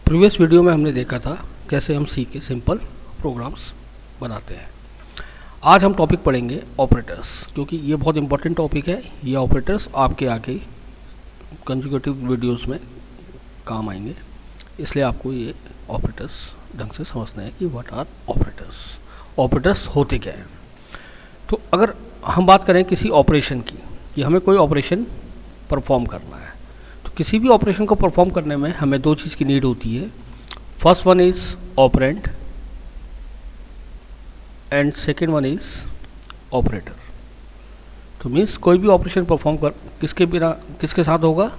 Previous video में हमने देखा था कैसे हम सी के सिंपल प्रोग्राम्स बनाते हैं। आज हम टॉपिक पढ़ेंगे ऑपरेटर्स, क्योंकि ये बहुत इंपॉर्टेंट टॉपिक है। ये ऑपरेटर्स आपके आगे कंजुगेटिव वीडियोस में काम आएंगे, इसलिए आपको ये ऑपरेटर्स ढंग से समझना है कि व्हाट आर ऑपरेटर्स, ऑपरेटर्स होते क्या हैं। तो अगर हम बात करें किसी ऑपरेशन की कि हमें कोई ऑपरेशन परफॉर्म करना है, तो किसी भी ऑपरेशन को परफॉर्म करने में हमें दो चीज़ की नीड होती है। First one is operand and second one is operator. तो मीन्स कोई भी ऑपरेशन परफॉर्म कर किसके साथ होगा?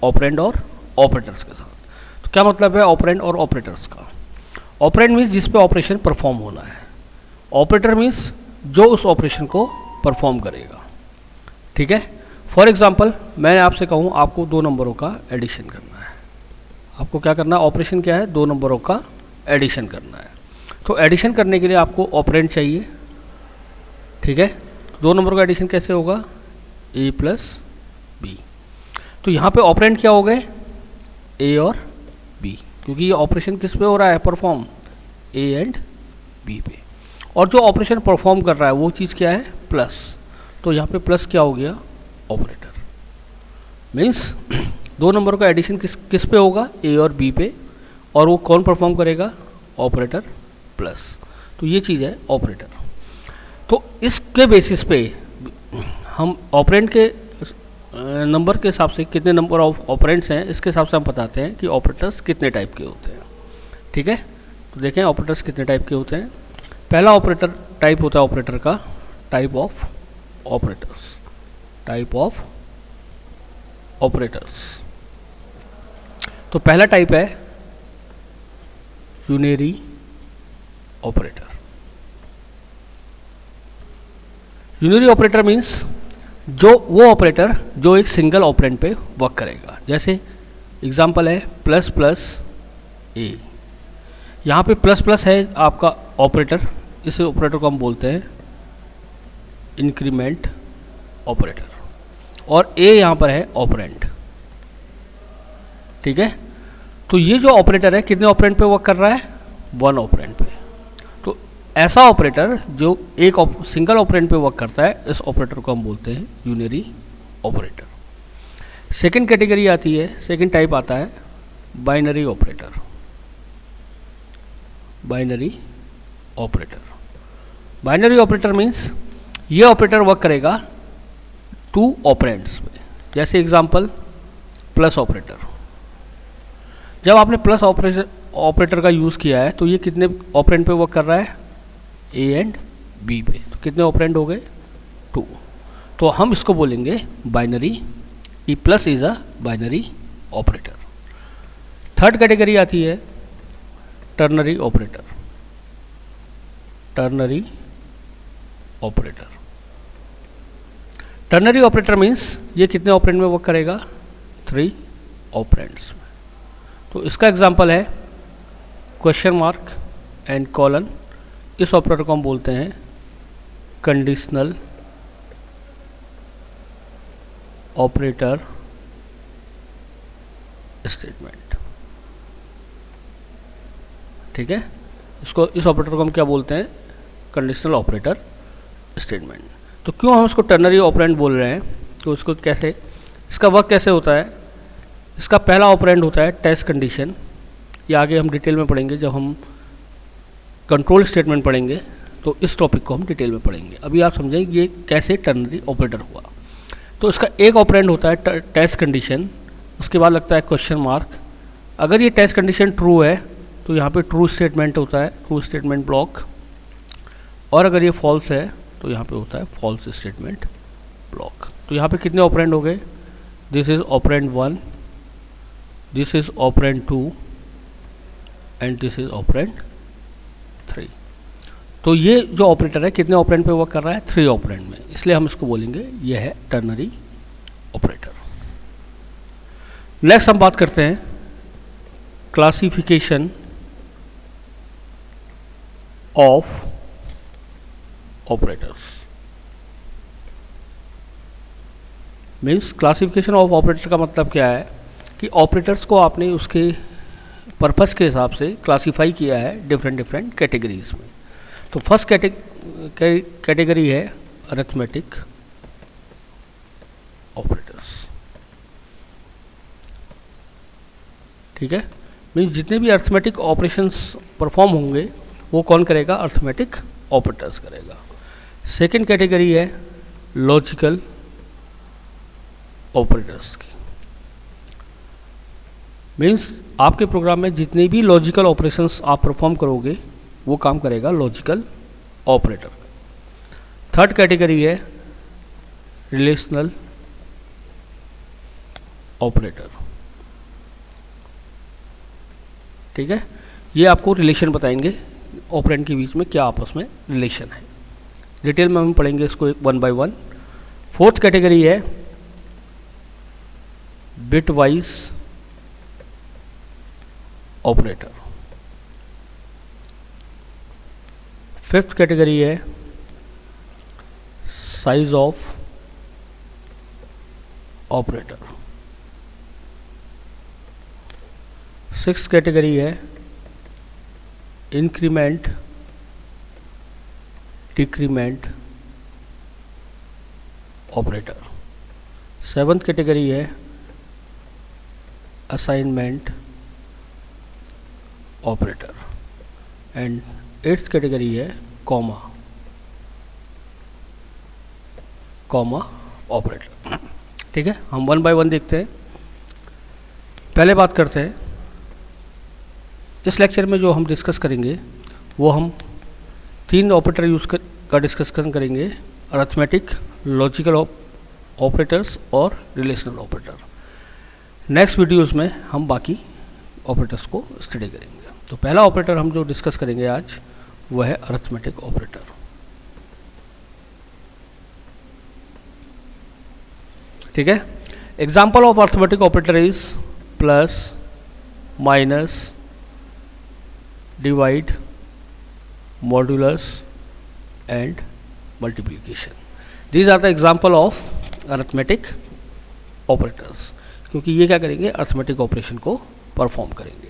ऑपरेंड और ऑपरेटर्स के साथ। तो क्या मतलब है ऑपरेंड और ऑपरेटर्स का? ऑपरेंड मीन्स जिस पे ऑपरेशन परफॉर्म होना है, ऑपरेटर मीन्स जो उस ऑपरेशन को परफॉर्म करेगा। ठीक है। फॉर एग्जाम्पल मैं आपसे कहूँ आपको दो नंबरों का एडिशन करना है। आपको क्या करना है? ऑपरेशन क्या है? दो नंबरों का एडिशन करना है। तो एडिशन करने के लिए आपको ऑपरेंड चाहिए। ठीक है। दो नंबरों का एडिशन कैसे होगा? ए प्लस बी। तो यहाँ पे ऑपरेंड क्या हो गए? ए और बी, क्योंकि ये ऑपरेशन किस पे हो रहा है परफॉर्म? ए एंड बी पे। और जो ऑपरेशन परफॉर्म कर रहा है वो चीज़ क्या है? प्लस। तो यहाँ पे प्लस क्या हो गया? ऑपरेटर। मीन्स दो नंबर का एडिशन किस पे होगा? ए और बी पे। और वो कौन परफॉर्म करेगा? Operator plus. तो ये चीज़ है ऑपरेटर। तो इसके बेसिस पे हम ऑपरेंड के नंबर के हिसाब से कितने नंबर ऑफ ऑपरेंड्स हैं, इसके हिसाब से हम बताते हैं कि ऑपरेटर्स कितने टाइप के होते हैं। ठीक है। तो देखें ऑपरेटर्स कितने टाइप के होते हैं। पहला ऑपरेटर टाइप होता है ऑपरेटर का type of operators, type of operators. तो पहला टाइप है unary operator. Unary operator means वो ऑपरेटर जो एक सिंगल ऑपरेंड पे वर्क करेगा। जैसे एग्जांपल है प्लस प्लस ए। यहाँ पे प्लस प्लस है आपका ऑपरेटर, इस ऑपरेटर को हम बोलते हैं इंक्रीमेंट ऑपरेटर, और ए यहाँ पर है ऑपरेंड। ठीक है। तो ये जो ऑपरेटर है कितने ऑपरेंड पे वर्क कर रहा है? वन ऑपरेंड पे। तो ऐसा ऑपरेटर जो एक सिंगल ऑपरेंड पे वर्क करता है, इस ऑपरेटर को हम बोलते हैं यूनरी ऑपरेटर। सेकंड कैटेगरी आती है, सेकंड टाइप आता है binary operator. Binary operator, binary operator means ये ऑपरेटर वर्क करेगा टू ऑपरेंड्स पे। जैसे एग्जांपल प्लस ऑपरेटर। जब आपने प्लस ऑपरेटर का यूज़ किया है तो ये कितने ऑपरेंड पे वर्क कर रहा है? ए एंड बी पे। तो कितने ऑपरेंड हो गए? टू। तो हम इसको बोलेंगे binary. E plus is a binary operator. Third category आती है ternary operator. Ternary operator, ternary operator means ये कितने ऑपरेंड में वर्क करेगा? थ्री ऑपरेंड्स में। तो इसका एग्जांपल है क्वेश्चन मार्क एंड कॉलन। इस ऑपरेटर को हम बोलते हैं कंडीशनल ऑपरेटर स्टेटमेंट। ठीक है। इस ऑपरेटर को हम क्या बोलते हैं? Conditional operator statement. तो क्यों हम इसको टर्नरी ऑपरेंड बोल रहे हैं? तो इसको कैसे, इसका वर्क कैसे होता है? इसका पहला ऑपरेंड होता है टेस्ट कंडीशन। ये आगे हम डिटेल में पढ़ेंगे जब हम कंट्रोल स्टेटमेंट पढ़ेंगे, तो इस टॉपिक को हम डिटेल में पढ़ेंगे। अभी आप समझेंगे ये कैसे टर्नरी ऑपरेटर हुआ। तो इसका एक ऑपरेंड होता है टेस्ट कंडीशन, उसके बाद लगता है क्वेश्चन मार्क। अगर ये टेस्ट कंडीशन ट्रू है तो यहाँ पे ट्रू स्टेटमेंट होता है, ट्रू स्टेटमेंट ब्लॉक। और अगर ये फॉल्स है तो यहाँ पे होता है फॉल्स स्टेटमेंट ब्लॉक। तो यहाँ पे कितने ऑपरेंड हो गए? This is operand 1, this is operand 2 and this is operand 3। तो ये जो ऑपरेटर है कितने ऑपरेंड पे वर्क कर रहा है? थ्री ऑपरेंड में, इसलिए हम इसको बोलेंगे ये है टर्नरी ऑपरेटर। नेक्स्ट हम बात करते हैं classification of operators. Means classification of operator का मतलब क्या है कि ऑपरेटर्स को आपने उसके पर्पस के हिसाब से क्लासीफाई किया है डिफरेंट कैटेगरीज में। तो फर्स्ट कैटेगरी है अरिथमेटिक ऑपरेटर्स। ठीक है, मीन्स जितने भी अरिथमेटिक ऑपरेशंस परफॉर्म होंगे वो कौन करेगा? अरिथमेटिक ऑपरेटर्स करेगा। सेकेंड कैटेगरी है लॉजिकल ऑपरेटर्स की। मीन्स आपके प्रोग्राम में जितने भी लॉजिकल ऑपरेशंस आप परफॉर्म करोगे वो काम करेगा लॉजिकल ऑपरेटर। थर्ड कैटेगरी है रिलेशनल ऑपरेटर। ठीक है, ये आपको रिलेशन बताएंगे ऑपरेंड के बीच में क्या आपस में रिलेशन है। डिटेल में हम पढ़ेंगे इसको one by one. Fourth category है bitwise operator. Fifth category है size of operator. Sixth category है increment decrement operator. Seventh category है assignment operator. And eighth category है कॉमा ऑपरेटर। ठीक है, हम वन बाय वन देखते हैं। पहले बात करते हैं, इस लेक्चर में जो हम डिस्कस करेंगे वो हम तीन ऑपरेटर यूज़ का डिस्कशन करेंगे, अरिथमेटिक, लॉजिकल ऑपरेटर्स और रिलेशनल ऑपरेटर। नेक्स्ट वीडियोस में हम बाकी ऑपरेटर्स को स्टडी करेंगे। तो पहला ऑपरेटर हम जो डिस्कस करेंगे आज वह है अरिथमेटिक ऑपरेटर। ठीक है, example of arithmetic operator is plus, minus, divide, modulus and multiplication. These are the example of arithmetic operators, क्योंकि ये क्या करेंगे? अरिथमेटिक ऑपरेशन को परफॉर्म करेंगे।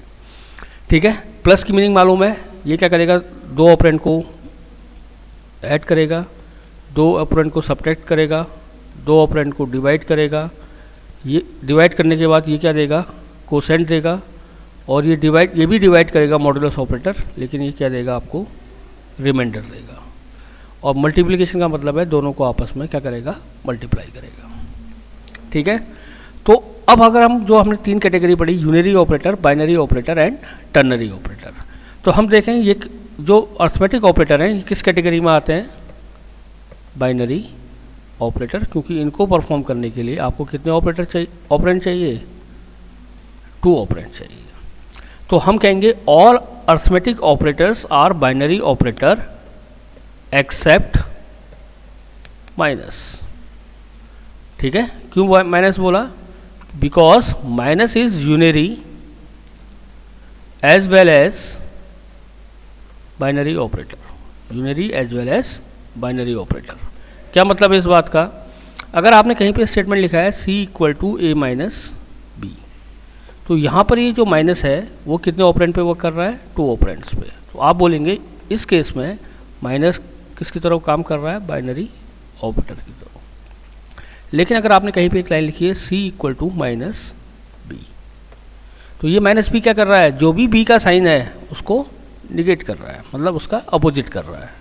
ठीक है, प्लस की मीनिंग मालूम है, ये क्या करेगा? दो ऑपरेंड को ऐड करेगा, दो ऑपरेंड को सब्ट्रैक्ट करेगा, दो ऑपरेंड को डिवाइड करेगा। ये डिवाइड करने के बाद ये क्या देगा? कोसेंट देगा। और ये भी डिवाइड करेगा मॉड्यूलस ऑपरेटर, लेकिन ये क्या देगा? आपको रिमाइंडर देगा। और मल्टीप्लिकेशन का मतलब है दोनों को आपस में क्या करेगा? मल्टीप्लाई करेगा। ठीक है, तो अब अगर हम जो हमने तीन कैटेगरी पढ़ी, unary operator, binary operator and ternary operator, तो हम देखें ये जो अरिथमेटिक ऑपरेटर हैं ये किस कैटेगरी में आते हैं? बाइनरी ऑपरेटर, क्योंकि इनको परफॉर्म करने के लिए आपको कितने ऑपरेंड चाहिए? 2 ऑपरेंड चाहिए। तो हम कहेंगे all arithmetic operators are binary operator except minus. ठीक है, क्यों माइनस बोला? Because minus is unary as well as binary operator. Unary as well as binary operator. क्या मतलब है इस बात का? अगर आपने कहीं पे स्टेटमेंट लिखा है C = A - B, तो यहाँ पर ये जो माइनस है वो कितने ऑपरेंड पे वर्क कर रहा है? 2 ऑपरेंड्स पे। तो आप बोलेंगे इस केस में माइनस किसकी तरफ काम कर रहा है? बाइनरी ऑपरेटर की तरफ। लेकिन अगर आपने कहीं पे एक लाइन लिखी है C = -B, तो ये -B क्या कर रहा है? जो भी B का साइन है उसको निगेट कर रहा है, मतलब उसका अपोजिट कर रहा है।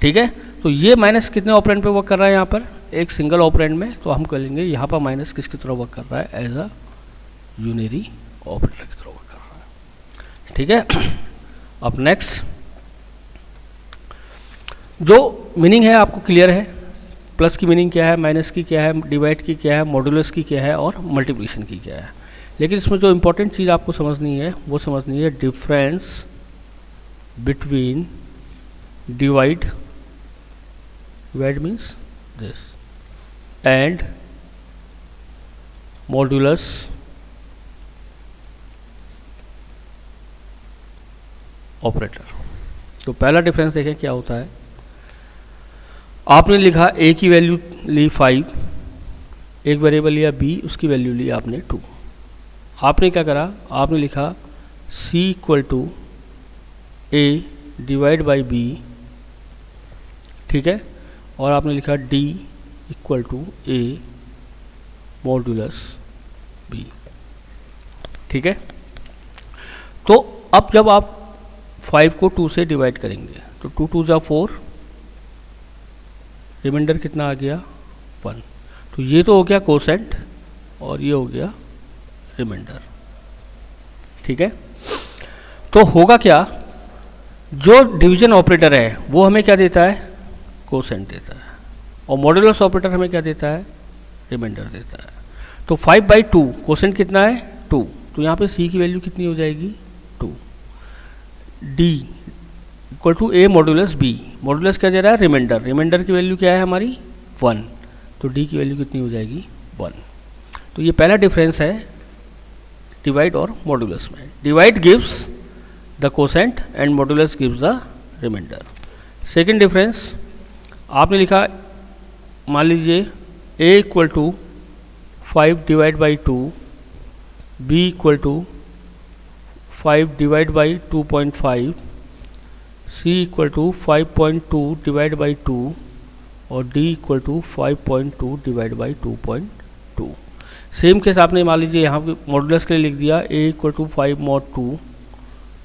ठीक है, तो ये माइनस कितने ऑपरेंड पे वर्क कर रहा है? यहाँ पर एक सिंगल ऑपरेंड में। तो हम कहेंगे यहाँ पर माइनस किसकी तरफ वर्क कर रहा है? एज अ यूनरी ऑपरेटर की तरफ वर्क कर रहा है। ठीक है, अब नेक्स्ट जो मीनिंग है आपको क्लियर है। प्लस की मीनिंग क्या है, माइनस की क्या है, डिवाइड की क्या है, मॉड्यूलस की क्या है और मल्टीप्लिकेशन की क्या है। लेकिन इसमें जो इंपॉर्टेंट चीज़ आपको समझनी है वो समझनी है difference between divide means this and modulus operator. तो पहला डिफरेंस देखें क्या होता है। आपने लिखा a की वैल्यू ली 5, एक वेरिएबल लिया b, उसकी वैल्यू ली आपने 2। आपने क्या करा? आपने लिखा C equal to A divide by B, ठीक है, और आपने लिखा D equal to A modulus B, ठीक है। तो अब जब आप 5 को 2 से डिवाइड करेंगे तो 2 2 जा 4, रिमाइंडर कितना आ गया 1। तो ये तो हो गया कोसेंट और ये हो गया रिमाइंडर, ठीक है। तो होगा क्या, जो डिवीजन ऑपरेटर है वो हमें क्या देता है, कोसेंट देता है, और मॉड्यूलस ऑपरेटर हमें क्या देता है, रिमाइंडर देता है। तो 5/2 कोसेंट कितना है 2, तो यहाँ पे c की वैल्यू कितनी हो जाएगी 2। d equal to a modulus b, modulus क्या दे रहा है, रिमाइंडर, रिमाइंडर की वैल्यू क्या है हमारी 1, तो d की वैल्यू कितनी हो जाएगी 1। तो ये पहला डिफरेंस है डिवाइड और मॉड्यूलस में। Divide gives the quotient and modulus gives the remainder. Second difference आपने लिखा, मान लीजिए a equal to 5 divide by 2, b equal to 5 divide by 2.5, c equal to 5.2 divide by 2 और d equal to 5.2 divide by 2.2। Same case आपने मान लीजिए यहाँ पे मॉडुलस के लिए लिख दिया, a equal to 5 mod 2,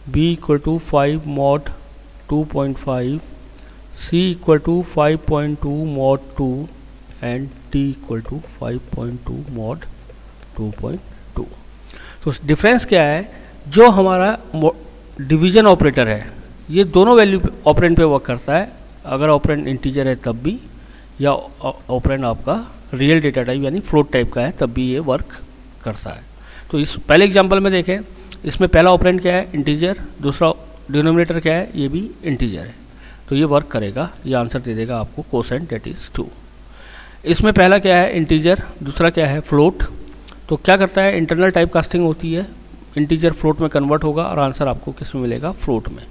b equal to 5 mod 2.5, c equal to 5.2 mod 2 and d equal to 5.2 mod 2.2। तो डिफरेंस क्या है, जो हमारा डिवीजन ऑपरेटर है ये दोनों वैल्यू ऑपरेंड पे वर्क करता है, अगर ऑपरेंड इंटीजर है तब भी, या ऑपरेंड आपका रियल डेटा टाइप यानी फ्लोट टाइप का है तब भी ये वर्क करता है। तो इस पहले एग्जांपल में देखें, इसमें पहला ऑपरेंड क्या है इंटीजर, दूसरा डिनोमिनेटर क्या है, ये भी इंटीजर है, तो ये वर्क करेगा, ये आंसर दे देगा आपको कोसेंट दैट इज़ 2। इसमें पहला क्या है इंटीजर, दूसरा क्या है फ्लोट, तो क्या करता है इंटरनल टाइप कास्टिंग होती है, इंटीजर फ्लोट में कन्वर्ट होगा और आंसर आपको किस में मिलेगा, फ्लोट में,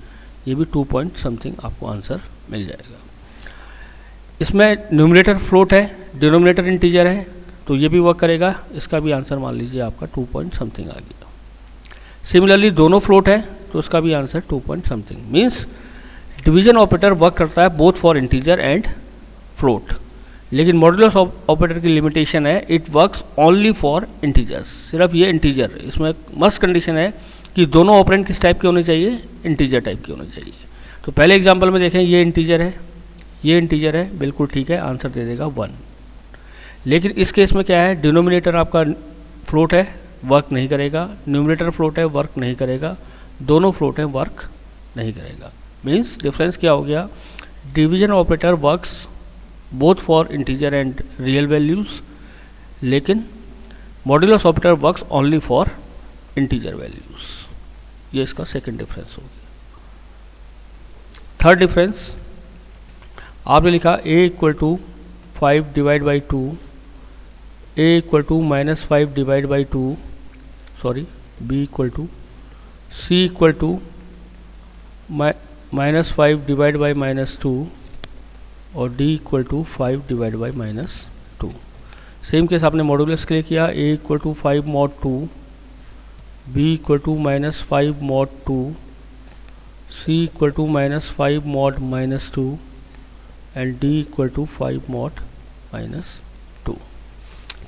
ये भी 2 पॉइंट समथिंग आपको आंसर मिल जाएगा। इसमें न्यूमरेटर फ्लोट है, डिनोमिनेटर इंटीजर है, तो ये भी वर्क करेगा, इसका भी आंसर मान लीजिए आपका 2 पॉइंट समथिंग आ गया। सिमिलरली दोनों फ्लोट है तो इसका भी answer 2 point something. Means division operator work करता है both for integer and float, लेकिन मॉड्यूलस ऑपरेटर की लिमिटेशन है, it works only for integers, सिर्फ ये इंटीजर। इसमें मस्ट कंडीशन है कि दोनों ऑपरेंड किस टाइप के होने चाहिए, इंटीजर टाइप के होने चाहिए। तो पहले एग्जांपल में देखें, ये इंटीजर है, ये इंटीजर है, बिल्कुल ठीक है, आंसर दे देगा 1। लेकिन इस केस में क्या है, डिनोमिनेटर आपका फ्लोट है, वर्क नहीं करेगा, न्यूमरेटर फ्लोट है, वर्क नहीं करेगा, दोनों फ्लोट है, वर्क नहीं करेगा। मीन्स डिफरेंस क्या हो गया, division operator works both for integer and real values, लेकिन modulus operator works only for integer values. ये इसका सेकंड डिफरेंस हो गया। थर्ड डिफरेंस आपने लिखा a equal to 5 divide by 2, a equal to -5 divide by 2, sorry b equal to c equal to -5 divide by -2 और d equal to 5 divide by -2। Same case आपने modulus के लिए किया, a equal to 5 mod 2, b equal to -5 mod 2, c equal to -5 mod -2 and d equal to 5 mod -2।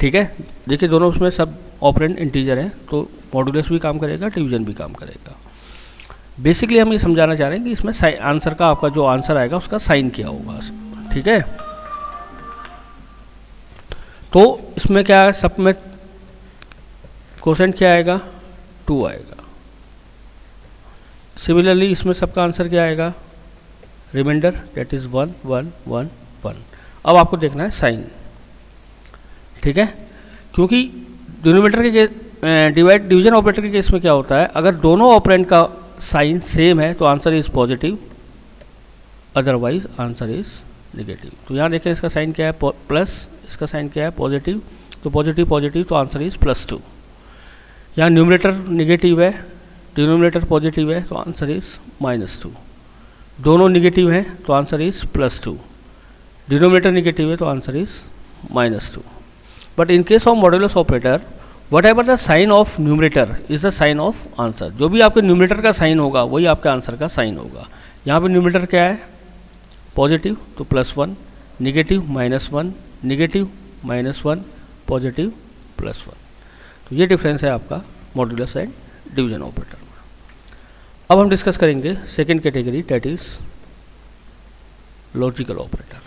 ठीक है, देखिए दोनों उसमें सब ऑपरेंड इंटीजर हैं, तो मॉड्यूलस भी काम करेगा, डिवीजन भी काम करेगा। बेसिकली हम ये समझाना चाह रहे हैं कि इसमें आंसर का आपका जो आंसर आएगा उसका साइन क्या होगा। ठीक है, तो इसमें क्या है, सब में कोसेंट क्या आएगा, 2 आएगा। सिमिलरली इसमें सबका आंसर क्या आएगा, रिमाइंडर दैट इज़ 1 1 1 1। अब आपको देखना है साइन। ठीक है, क्योंकि डिनोमिनेटर के डिवीजन ऑपरेटर के केस में क्या होता है, अगर दोनों ऑपरेंड का साइन सेम है तो answer is positive, otherwise answer is negative. तो यहाँ देखें इसका साइन क्या है, प्लस, इसका साइन क्या है, पॉजिटिव, तो पॉजिटिव पॉजिटिव तो आंसर इज +2। यहाँ न्यूमरेटर नेगेटिव है, डिनोमिनेटर पॉजिटिव है तो आंसर इज -2। दोनों नेगेटिव हैं तो आंसर इज +2, डिनोमिनेटर नेगेटिव है तो answer is -2। But in case of modulus operator whatever the sign of numerator is the sign of answer. जो भी आपके न्यूमरेटर का साइन होगा वही आपके आंसर का साइन होगा। यहाँ पे न्यूमरेटर क्या है, पॉजिटिव तो +1, निगेटिव -1, निगेटिव -1, पॉजिटिव +1। तो ये डिफरेंस है आपका मॉड्यूलस एंड डिवीजन ऑपरेटर में। अब हम डिस्कस करेंगे second category, that is logical operator.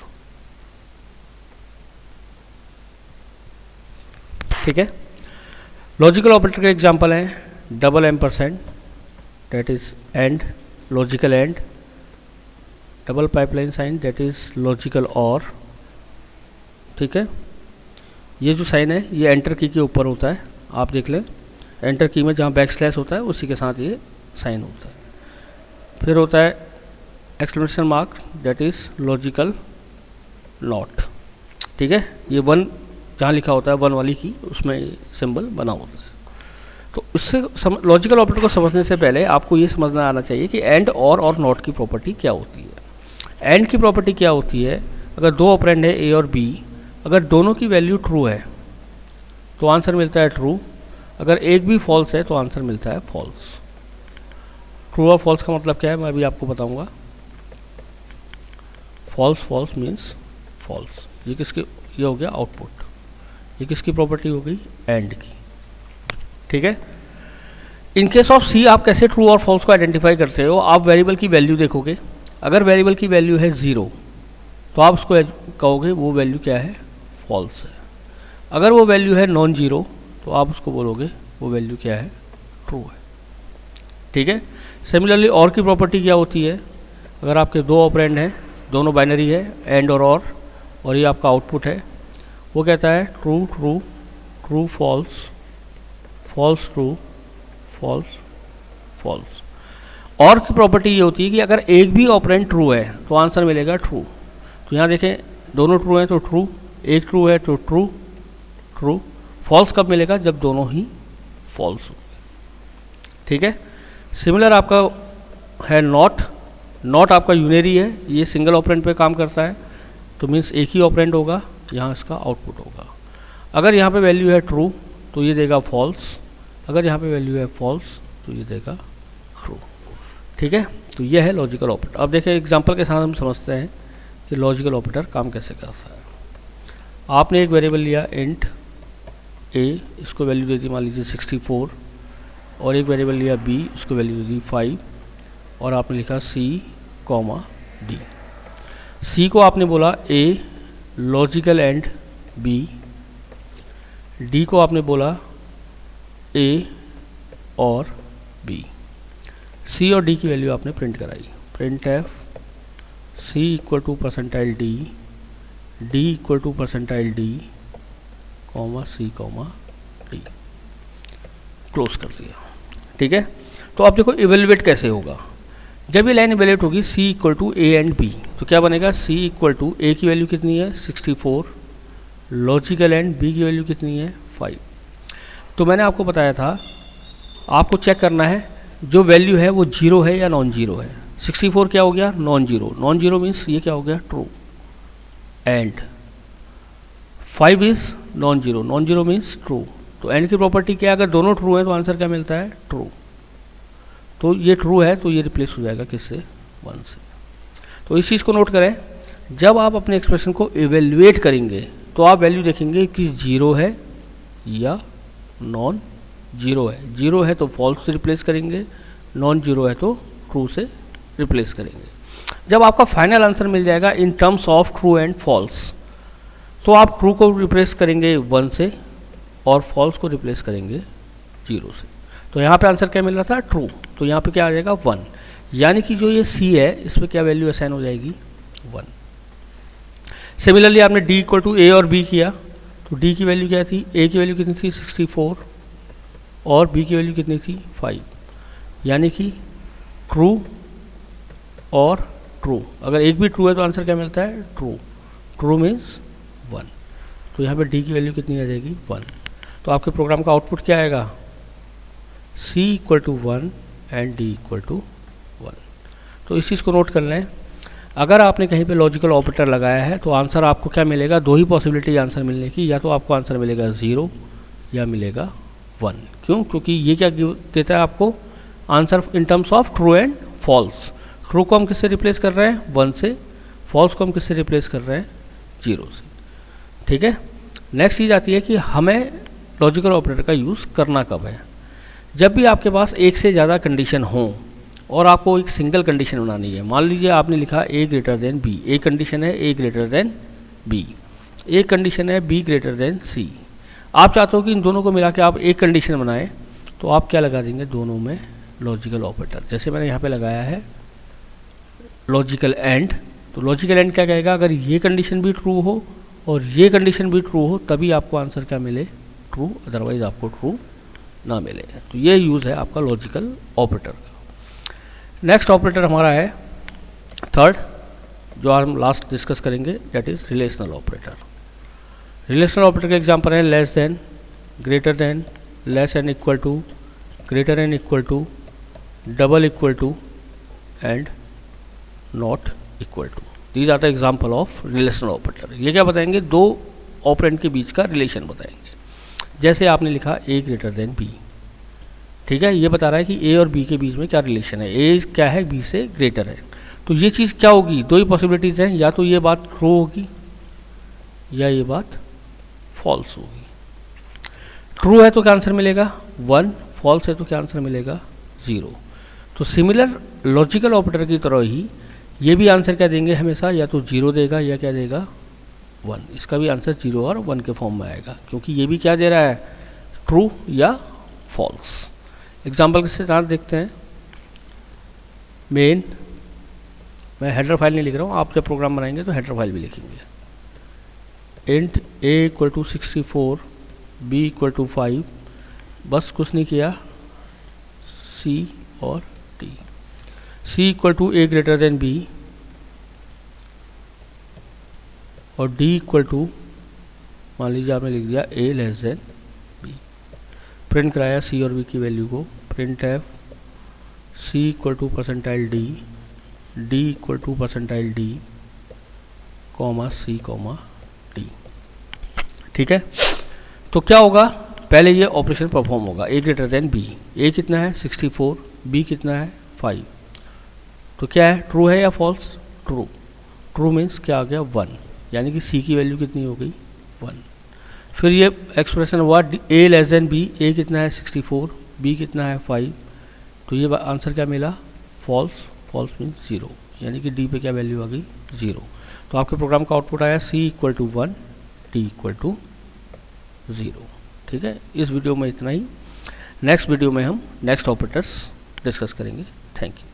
ठीक है, लॉजिकल ऑपरेटर के एग्जांपल हैं double ampersand, that is and, logical and, double pipeline sign, that is logical or. ठीक है, ये जो साइन है ये एंटर की के ऊपर होता है, आप देख लें एंटर की में जहाँ बैकस्लैश होता है उसी के साथ ये साइन होता है। फिर होता है exclamation mark, that is logical not. ठीक है, ये 1 जहाँ लिखा होता है 1 वाली की, उसमें सिंबल बना होता है। तो इससे लॉजिकल ऑपरेटर को समझने से पहले आपको ये समझना आना चाहिए कि एंड और नॉट की प्रॉपर्टी क्या होती है। एंड की प्रॉपर्टी क्या होती है, अगर दो ऑपरेंड है ए और बी, अगर दोनों की वैल्यू ट्रू है तो आंसर मिलता है ट्रू, अगर एक भी फॉल्स है तो आंसर मिलता है फॉल्स। ट्रू और फॉल्स का मतलब क्या है मैं अभी आपको बताऊंगा। False means false. ये हो गया आउटपुट, ये किसकी प्रॉपर्टी हो गई, एंड की। ठीक है, इन केस ऑफ सी आप कैसे ट्रू और फॉल्स को आइडेंटिफाई करते हो, आप वेरिएबल की वैल्यू देखोगे। अगर वेरिएबल की वैल्यू है 0 तो आप उसको कहोगे वो वैल्यू क्या है, फॉल्स है। अगर वो वैल्यू है नॉन जीरो तो आप उसको बोलोगे वो वैल्यू क्या है, ट्रू है। ठीक है, सिमिलरली और की प्रॉपर्टी क्या होती है, अगर आपके दो ऑपरेंड हैं, दोनों बाइनरी है, एंड और ये आपका आउटपुट है, वो कहता है true true, true false, false true, false false. और की प्रॉपर्टी ये होती है कि अगर एक भी ऑपरेंड ट्रू है तो आंसर मिलेगा ट्रू। तो यहाँ देखें दोनों ट्रू हैं तो ट्रू, एक ट्रू है तो ट्रू ट्रू। फॉल्स कब मिलेगा, जब दोनों ही फॉल्स हो। ठीक है, सिमिलर आपका है नॉट आपका यूनरी है, ये सिंगल ऑपरेंड पे काम करता है, तो मीन्स एक ही ऑपरेंड होगा, यहाँ इसका आउटपुट होगा। अगर यहाँ पे वैल्यू है ट्रू तो ये देगा फॉल्स, अगर यहाँ पे वैल्यू है फॉल्स तो ये देगा ट्रू। ठीक है, तो ये है लॉजिकल ऑपरेटर। अब देखें एग्जांपल के साथ हम समझते हैं कि लॉजिकल ऑपरेटर काम कैसे करता है। आपने एक वेरिएबल लिया इंट ए, इसको वैल्यू दे दी मान लीजिए 64, और एक वेरिएबल लिया बी, उसको वैल्यू दे दी 5, और आपने लिखा सी कॉमा डी। सी को आपने बोला A logical and B, D को आपने बोला ए और बी। सी और डी की वैल्यू आपने प्रिंट कराई, printf C equal to percentile D, D equal to percentile D comma C comma D, close कर दिया। ठीक है, तो अब देखो इवेल्युएट कैसे होगा। जब ये लाइन इवेल्युएट होगी C equal to A and B, तो क्या बनेगा, सी इक्वल टू ए की वैल्यू कितनी है 64, लॉजिकल एंड बी की वैल्यू कितनी है 5। तो मैंने आपको बताया था आपको चेक करना है जो वैल्यू है वो जीरो है या नॉन जीरो है। 64 क्या हो गया, non zero, non zero means ये क्या हो गया, true, and 5 is non zero, non zero means true. तो एंड की प्रॉपर्टी क्या है, अगर दोनों ट्रू हैं तो आंसर क्या मिलता है, ट्रू। तो ये ट्रू है तो ये रिप्लेस हो जाएगा किससे, 1 से। तो इस चीज़ को नोट करें, जब आप अपने एक्सप्रेशन को इवेल्युएट करेंगे तो आप वैल्यू देखेंगे कि जीरो है या नॉन जीरो है। जीरो है तो फॉल्स से रिप्लेस करेंगे, नॉन जीरो है तो ट्रू से रिप्लेस करेंगे। जब आपका फाइनल आंसर मिल जाएगा in terms of true and false, तो आप ट्रू को रिप्लेस करेंगे 1 से और फॉल्स को रिप्लेस करेंगे 0 से। तो यहाँ पे आंसर क्या मिल रहा था, ट्रू, तो यहाँ पे क्या आ जाएगा 1, यानी कि जो ये सी है इस पर क्या वैल्यू असाइन हो जाएगी 1। सिमिलरली आपने डी इक्वल टू ए और बी किया, तो डी की वैल्यू क्या थी, ए की वैल्यू कितनी थी 64 और बी की वैल्यू कितनी थी 5, यानी कि ट्रू और ट्रू। अगर एक भी ट्रू है तो आंसर क्या मिलता है, ट्रू, ट्रू मीन्स 1। तो यहाँ पे डी की वैल्यू कितनी आ जाएगी 1। तो आपके प्रोग्राम का आउटपुट क्या आएगा, C equal to 1 and D equal to 1। तो इस चीज़ को नोट कर लें, अगर आपने कहीं पे लॉजिकल ऑपरेटर लगाया है तो आंसर आपको क्या मिलेगा, दो ही पॉसिबिलिटी आंसर मिलने की, या तो आपको आंसर मिलेगा 0 या मिलेगा 1। क्यों? क्योंकि ये क्या देता है आपको answer in terms of true and false. True को हम किससे रिप्लेस कर रहे हैं? 1 से। फॉल्स को हम किससे रिप्लेस कर रहे हैं? 0 से। ठीक है। नेक्स्ट चीज़ आती है कि हमें लॉजिकल ऑपरेटर का यूज़ करना कब है। जब भी आपके पास एक से ज़्यादा कंडीशन हो और आपको एक सिंगल कंडीशन बनानी है। मान लीजिए आपने लिखा a ग्रेटर देन b, एक कंडीशन है a ग्रेटर देन b, एक कंडीशन है b ग्रेटर देन c। आप चाहते हो कि इन दोनों को मिला के आप एक कंडीशन बनाएं, तो आप क्या लगा देंगे? दोनों में लॉजिकल ऑपरेटर। जैसे मैंने यहाँ पे लगाया है लॉजिकल एंड, तो लॉजिकल एंड क्या कहेगा? अगर ये कंडीशन भी ट्रू हो और ये कंडीशन भी ट्रू हो तभी आपको आंसर क्या मिले? ट्रू, अदरवाइज आपको ट्रू ना मिले। तो ये यूज़ है आपका लॉजिकल ऑपरेटर का। नेक्स्ट ऑपरेटर हमारा है थर्ड, जो हम लास्ट डिस्कस करेंगे, that is relational operator. Relational operator के एग्जांपल है less than, greater than, less and equal to, greater and equal to, double equal to and not equal to. These are the example of relational operator. ये क्या बताएंगे? दो operand के बीच का relation बताएंगे। जैसे आपने लिखा a ग्रेटर देन b, ठीक है, ये बता रहा है कि a और b के बीच में क्या रिलेशन है। a क्या है? b से ग्रेटर है। तो ये चीज़ क्या होगी? दो ही पॉसिबिलिटीज़ हैं, या तो ये बात ट्रू होगी या ये बात फॉल्स होगी। ट्रू है तो क्या आंसर मिलेगा? 1, फॉल्स है तो क्या आंसर मिलेगा? 0। तो सिमिलर लॉजिकल ऑपरेटर की तरह ही ये भी आंसर क्या देंगे? हमेशा या तो 0 देगा या क्या देगा? 1। इसका भी आंसर 0 और 1 के फॉर्म में आएगा, क्योंकि ये भी क्या दे रहा है? ट्रू या फॉल्स। एग्जाम्पल के साथ देखते हैं। मेन, मैं हेडर फाइल नहीं लिख रहा हूँ, आप जब प्रोग्राम बनाएंगे तो हेडर फाइल भी लिखेंगे। Int a equal to 64, b equal to 5, बस कुछ नहीं किया, c और d। c equal to a greater than b और d इक्वल टू, मान लीजिए आपने लिख दिया a less than b। Print कराया c और b की वैल्यू को, print f c equal to percentile d, d equal to percentile d, comma c comma d। ठीक है। तो क्या होगा? पहले ये ऑपरेशन परफॉर्म होगा a greater than b। a कितना है? 64, b कितना है? 5। तो क्या है? ट्रू है या फॉल्स? ट्रू। ट्रू मीन्स क्या आ गया? 1, यानी कि c की वैल्यू कितनी हो गई? 1। फिर ये एक्सप्रेशन हुआ a less than b, a कितना है? 64, b कितना है? 5। तो ये आंसर क्या मिला? फॉल्स। फॉल्स मीन्स 0, यानी कि d पे क्या वैल्यू आ गई? 0। तो आपके प्रोग्राम का आउटपुट आया c equal to 1, d equal to 0। ठीक है। इस वीडियो में इतना ही। नेक्स्ट वीडियो में हम नेक्स्ट ऑपरेटर्स डिस्कस करेंगे। Thank you.